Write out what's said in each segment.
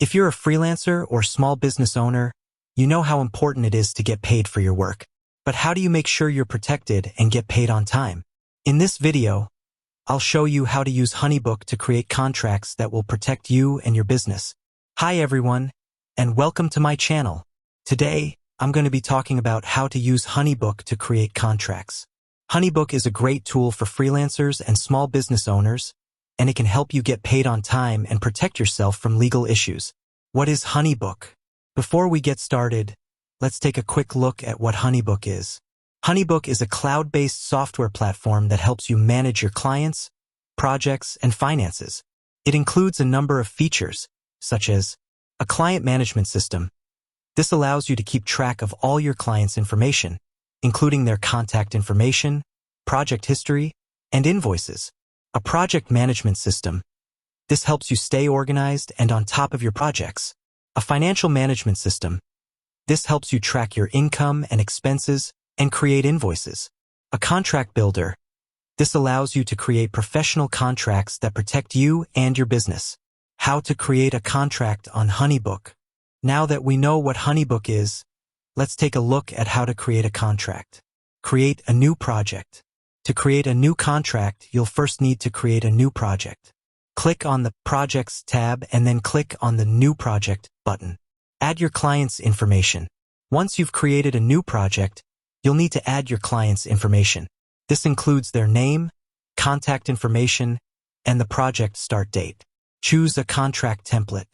If you're a freelancer or small business owner, you know how important it is to get paid for your work. But how do you make sure you're protected and get paid on time? In this video, I'll show you how to use HoneyBook to create contracts that will protect you and your business. Hi everyone, and welcome to my channel. Today, I'm going to be talking about how to use HoneyBook to create contracts. HoneyBook is a great tool for freelancers and small business owners, and it can help you get paid on time and protect yourself from legal issues. What is HoneyBook? Before we get started, let's take a quick look at what HoneyBook is. HoneyBook is a cloud-based software platform that helps you manage your clients, projects, and finances. It includes a number of features, such as a client management system. This allows you to keep track of all your clients' information, including their contact information, project history, and invoices. A project management system. This helps you stay organized and on top of your projects. A financial management system. This helps you track your income and expenses and create invoices. A contract builder. This allows you to create professional contracts that protect you and your business. How to create a contract on HoneyBook. Now that we know what HoneyBook is, let's take a look at how to create a contract. Create a new project. To create a new contract, you'll first need to create a new project. Click on the Projects tab and then click on the New Project button. Add your client's information. Once you've created a new project, you'll need to add your client's information. This includes their name, contact information, and the project start date. Choose a contract template.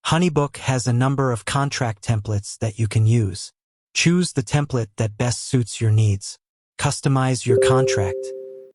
HoneyBook has a number of contract templates that you can use. Choose the template that best suits your needs. Customize your contract.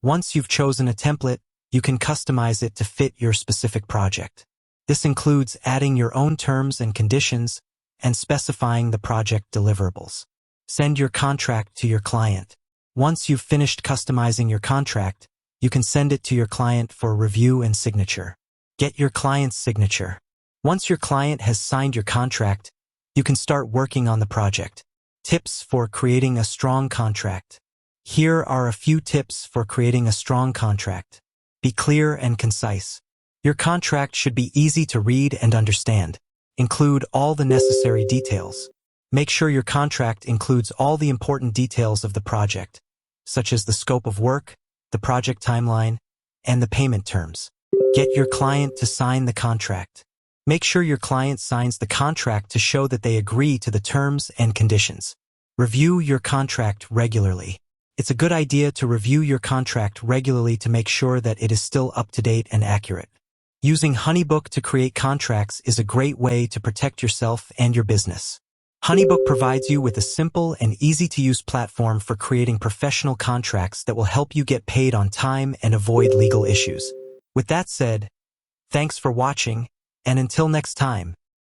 Once you've chosen a template, you can customize it to fit your specific project. This includes adding your own terms and conditions and specifying the project deliverables. Send your contract to your client. Once you've finished customizing your contract, you can send it to your client for review and signature. Get your client's signature. Once your client has signed your contract, you can start working on the project. Tips for creating a strong contract. Here are a few tips for creating a strong contract. Be clear and concise. Your contract should be easy to read and understand. Include all the necessary details. Make sure your contract includes all the important details of the project, such as the scope of work, the project timeline, and the payment terms. Get your client to sign the contract. Make sure your client signs the contract to show that they agree to the terms and conditions. Review your contract regularly. It's a good idea to review your contract regularly to make sure that it is still up to date and accurate. Using HoneyBook to create contracts is a great way to protect yourself and your business. HoneyBook provides you with a simple and easy-to-use platform for creating professional contracts that will help you get paid on time and avoid legal issues. With that said, thanks for watching, and until next time.